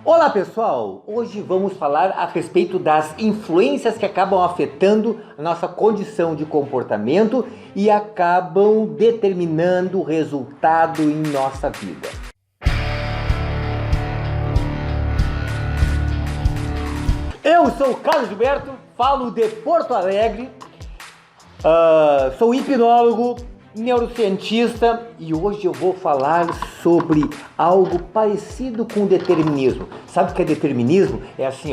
Olá pessoal, hoje vamos falar a respeito das influências que acabam afetando a nossa condição de comportamento e acabam determinando o resultado em nossa vida. Eu sou o Carlos Gilberto, falo de Porto Alegre, sou hipnólogo, neurocientista e hoje eu vou falar sobre algo parecido com determinismo. Sabe o que é determinismo? É assim,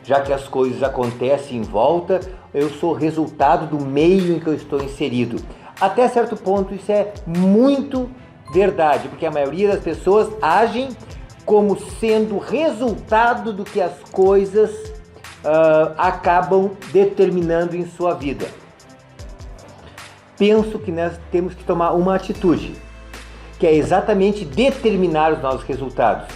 já que as coisas acontecem em volta, eu sou resultado do meio em que eu estou inserido. Até certo ponto isso é muito verdade, porque a maioria das pessoas agem como sendo resultado do que as coisas acabam determinando em sua vida. Penso que nós temos que tomar uma atitude, que é exatamente determinar os nossos resultados.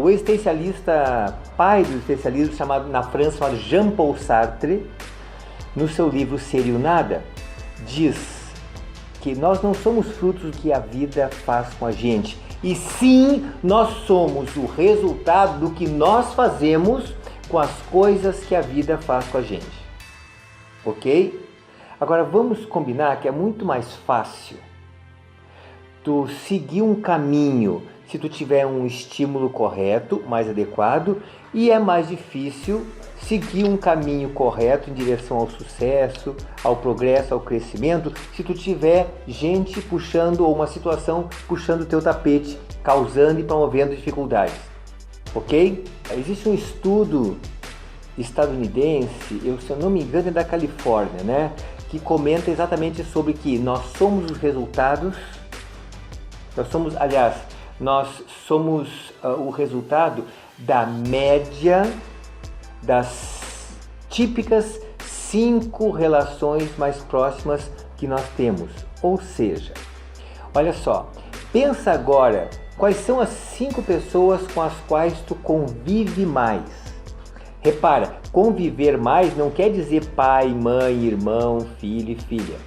O existencialista, pai do existencialismo, na França, chamado Jean-Paul Sartre, no seu livro Ser e o Nada, diz que nós não somos frutos do que a vida faz com a gente, e sim nós somos o resultado do que nós fazemos com as coisas que a vida faz com a gente. Ok? Agora vamos combinar que é muito mais fácil tu seguir um caminho se tu tiver um estímulo correto, mais adequado, e é mais difícil seguir um caminho correto em direção ao sucesso, ao progresso, ao crescimento, se tu tiver gente puxando ou uma situação puxando o teu tapete, causando e promovendo dificuldades. Ok? Existe um estudo estadunidense, se eu não me engano é da Califórnia, né? Que comenta exatamente sobre que nós somos os resultados, nós somos o resultado da média das típicas 5 relações mais próximas que nós temos. Ou seja, olha só, pensa agora quais são as 5 pessoas com as quais tu convive mais. Repara, conviver mais não quer dizer pai, mãe, irmão, filho e filha.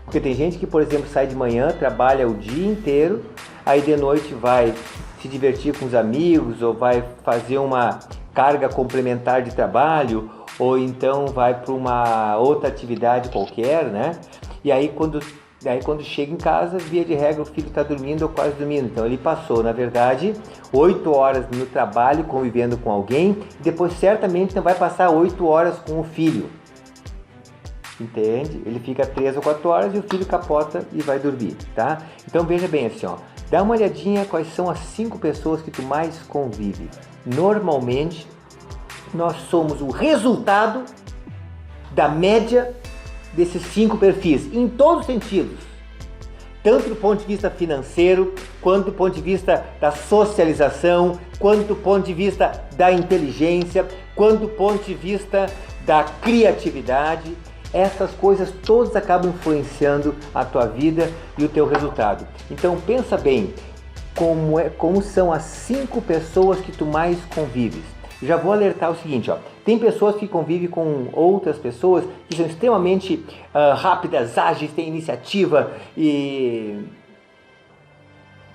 Porque tem gente que, por exemplo, sai de manhã, trabalha o dia inteiro, aí de noite vai se divertir com os amigos, ou vai fazer uma carga complementar de trabalho, ou então vai para uma outra atividade qualquer, né? E aí quando chega em casa, via de regra, o filho está dormindo ou quase dormindo. Então ele passou, na verdade, 8 horas no trabalho convivendo com alguém, e depois certamente não vai passar 8 horas com o filho. Entende? Ele fica 3 ou 4 horas e o filho capota e vai dormir, tá? Então veja bem assim, dá uma olhadinha quais são as 5 pessoas que tu mais convive. Normalmente, nós somos o resultado da média desses 5 perfis, em todos os sentidos, tanto do ponto de vista financeiro, quanto do ponto de vista da socialização, quanto do ponto de vista da inteligência, quanto do ponto de vista da criatividade. Essas coisas todas acabam influenciando a tua vida e o teu resultado. Então pensa bem, como são as 5 pessoas que tu mais convives. Já vou alertar o seguinte, tem pessoas que convivem com outras pessoas que são extremamente rápidas, ágeis, têm iniciativa e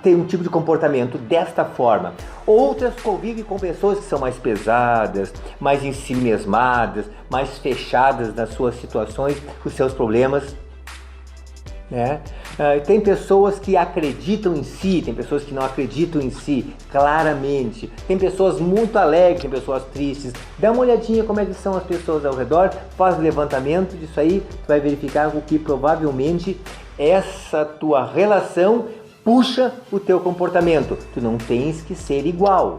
tem um tipo de comportamento desta forma. Outras convivem com pessoas que são mais pesadas, mais ensimesmadas, mais fechadas nas suas situações, os seus problemas, né? Tem pessoas que acreditam em si, tem pessoas que não acreditam em si, claramente. Tem pessoas muito alegres, tem pessoas tristes. Dá uma olhadinha como é que são as pessoas ao redor, faz o levantamento disso aí, tu vai verificar o que provavelmente essa tua relação puxa o teu comportamento. Tu não tens que ser igual,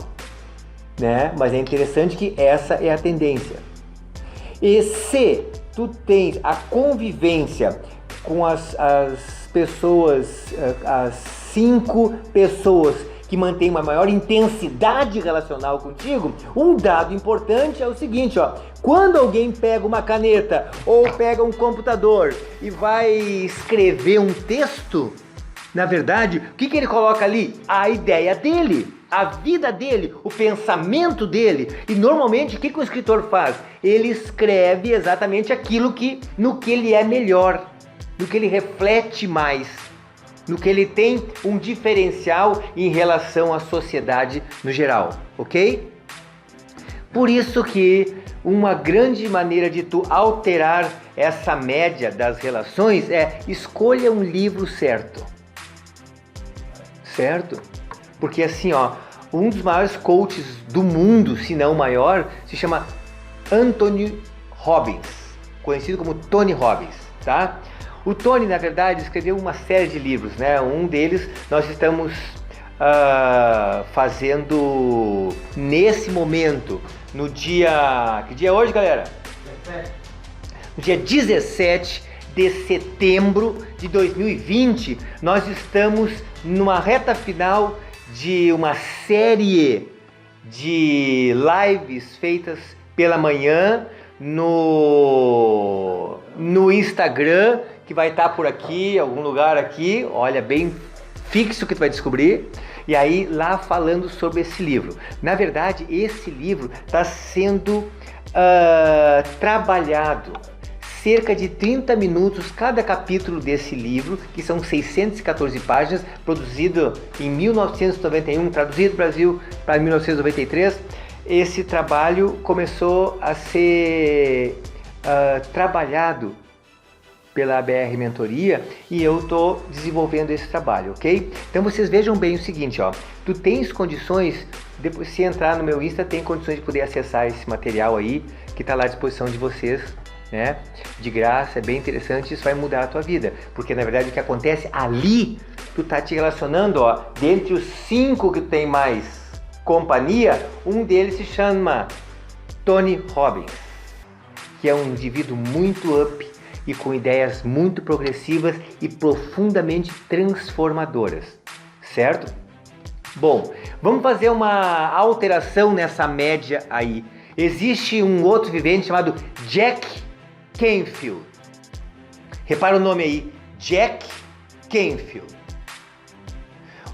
né? Mas é interessante que essa é a tendência. E se tu tens a convivência com as pessoas, as 5 pessoas que mantêm uma maior intensidade relacional contigo, um dado importante é o seguinte, quando alguém pega uma caneta ou pega um computador e vai escrever um texto, na verdade, o que ele coloca ali? A ideia dele, a vida dele, o pensamento dele. E normalmente o que o escritor faz? Ele escreve exatamente aquilo no que ele é melhor, no que ele reflete mais. no que ele tem um diferencial em relação à sociedade no geral, ok? Por isso que uma grande maneira de tu alterar essa média das relações é escolha um livro certo. Certo? Porque assim, ó, um dos maiores coaches do mundo, se não o maior, se chama Anthony Robbins, conhecido como Tony Robbins, tá? O Tony, na verdade, escreveu uma série de livros, né? Um deles nós estamos fazendo nesse momento, no dia... Que dia é hoje, galera? 17. No dia 17 de setembro de 2020, nós estamos numa reta final de uma série de lives feitas pela manhã no Instagram, que vai estar por aqui, algum lugar aqui, olha, bem fixo que tu vai descobrir, e aí lá falando sobre esse livro. Na verdade, esse livro está sendo trabalhado, cerca de 30 minutos cada capítulo desse livro, que são 614 páginas, produzido em 1991, traduzido do Brasil para 1993. Esse trabalho começou a ser trabalhado pela ABR Mentoria e eu estou desenvolvendo esse trabalho, ok? Então vocês vejam bem o seguinte, ó, tu tens condições, depois se entrar no meu Insta, tem condições de poder acessar esse material aí, que está lá à disposição de vocês, né? De graça, é bem interessante, isso vai mudar a tua vida, porque na verdade o que acontece ali, tu tá te relacionando, ó, dentre os 5 que tem mais companhia, um deles se chama Tony Robbins, que é um indivíduo muito up e com ideias muito progressivas e profundamente transformadoras, certo? Bom, vamos fazer uma alteração nessa média aí. Existe um outro vivente chamado Jack Canfield. Repara o nome aí, Jack Canfield.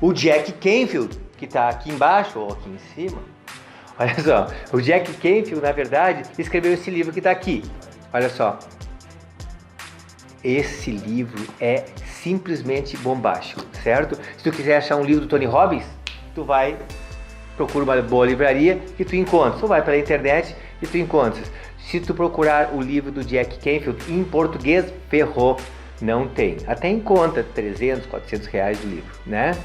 O Jack Canfield, que está aqui embaixo ou aqui em cima, olha só, o Jack Canfield, na verdade, escreveu esse livro que está aqui. Olha só. Esse livro é simplesmente bombástico, certo? Se tu quiser achar um livro do Tony Robbins, tu vai, procura uma boa livraria e tu encontra. Tu vai pela internet e tu encontra. Se tu procurar o livro do Jack Canfield em português, ferrou, não tem. Até encontra 300, 400 reais do livro, né?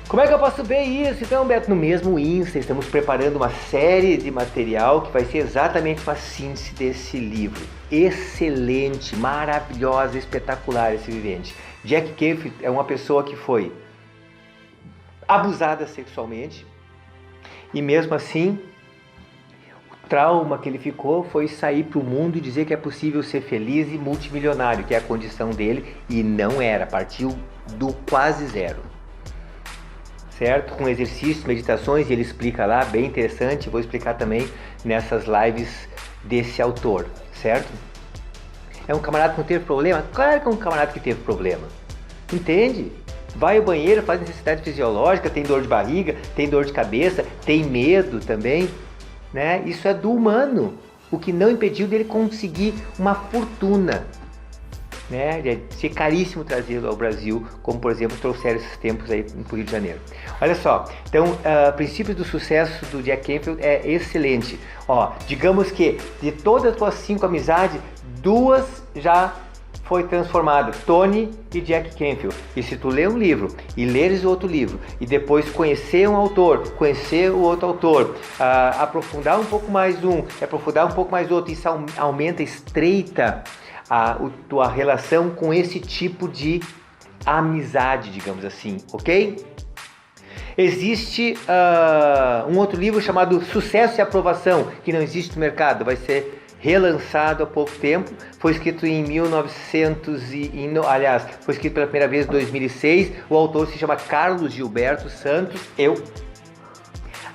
Como é que eu posso ver isso? Então, Beto, no mesmo Insta, estamos preparando uma série de material que vai ser exatamente uma síntese desse livro. Excelente, maravilhosa, espetacular esse vivente. Jack Canfield é uma pessoa que foi abusada sexualmente e mesmo assim o trauma que ele ficou foi sair para o mundo e dizer que é possível ser feliz e multimilionário, que é a condição dele, e não era, partiu do quase zero. Certo? Com exercícios, meditações, e ele explica lá, bem interessante, vou explicar também nessas lives desse autor, certo? É um camarada que não teve problema? Claro que é um camarada que teve problema, entende? Vai ao banheiro, faz necessidade fisiológica, tem dor de barriga, tem dor de cabeça, tem medo também, né? Isso é do humano, o que não impediu dele conseguir uma fortuna, né? É ser caríssimo trazê-lo ao Brasil, como por exemplo trouxeram esses tempos aí no Rio de Janeiro. Olha só, então, princípios do sucesso do Jack Canfield é excelente. Ó, digamos que de todas as tuas 5 amizades, 2 já foi transformado, Tony e Jack Canfield. E se tu ler um livro e leres outro livro e depois conhecer um autor, conhecer o outro autor, aprofundar um pouco mais um, aprofundar um pouco mais outro, isso aumenta, estreita a tua relação com esse tipo de amizade, digamos assim, ok? Existe um outro livro chamado Sucesso e Aprovação, que não existe no mercado, vai ser relançado há pouco tempo, foi escrito em 1900 aliás, foi escrito pela primeira vez em 2006, o autor se chama Carlos Gilberto Santos,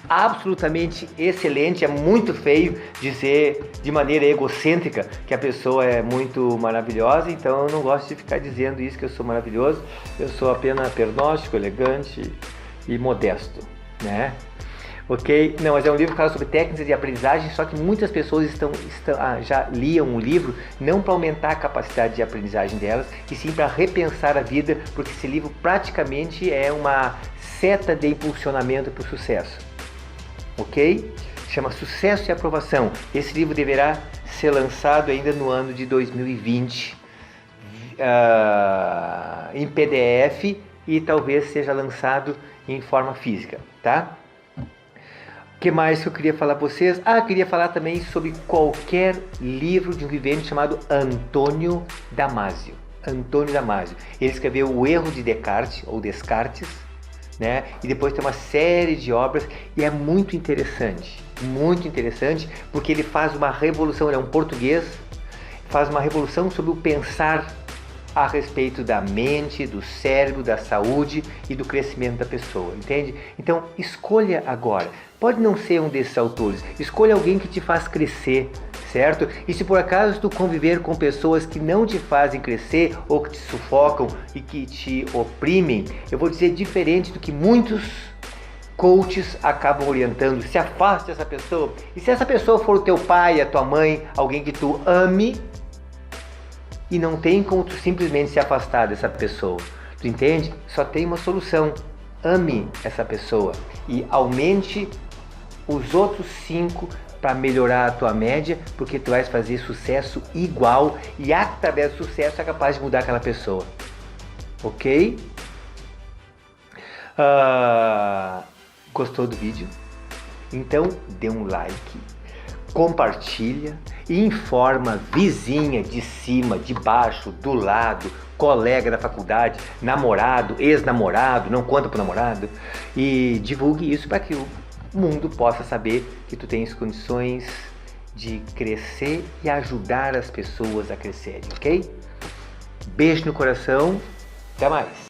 absolutamente excelente, é muito feio dizer de maneira egocêntrica que a pessoa é muito maravilhosa, então eu não gosto de ficar dizendo isso, que eu sou maravilhoso, eu sou apenas pernóstico, elegante e modesto, né? Ok? Não, mas é um livro que fala sobre técnicas de aprendizagem, só que muitas pessoas já liam o livro não para aumentar a capacidade de aprendizagem delas, e sim para repensar a vida, porque esse livro praticamente é uma seta de impulsionamento para o sucesso. Ok? Chama Sucesso e Aprovação. Esse livro deverá ser lançado ainda no ano de 2020 em PDF e talvez seja lançado em forma física, tá? O que mais que eu queria falar para vocês? Queria falar também sobre qualquer livro de um vivente chamado Antônio Damasio. Antônio Damasio. Ele escreveu O Erro de Descartes, ou Descartes, né? E depois tem uma série de obras e é muito interessante, porque ele faz uma revolução, ele é um português, faz uma revolução sobre o pensar a respeito da mente, do cérebro, da saúde e do crescimento da pessoa, entende? Então, escolha agora. Pode não ser um desses autores, escolha alguém que te faz crescer, certo? E se por acaso tu conviver com pessoas que não te fazem crescer ou que te sufocam e que te oprimem, eu vou dizer diferente do que muitos coaches acabam orientando, se afaste dessa pessoa. E se essa pessoa for o teu pai, a tua mãe, alguém que tu ame, e não tem como tu simplesmente se afastar dessa pessoa, tu entende? Só tem uma solução: ame essa pessoa e aumente os outros 5 para melhorar a tua média, porque tu vais fazer sucesso igual e através do sucesso é capaz de mudar aquela pessoa, ok? Gostou do vídeo? Então dê um like, compartilha e informa vizinha de cima, de baixo, do lado, colega da faculdade, namorado, ex-namorado, não conta pro namorado, e divulgue isso para que o mundo possa saber que tu tens condições de crescer e ajudar as pessoas a crescerem, ok? Beijo no coração, até mais!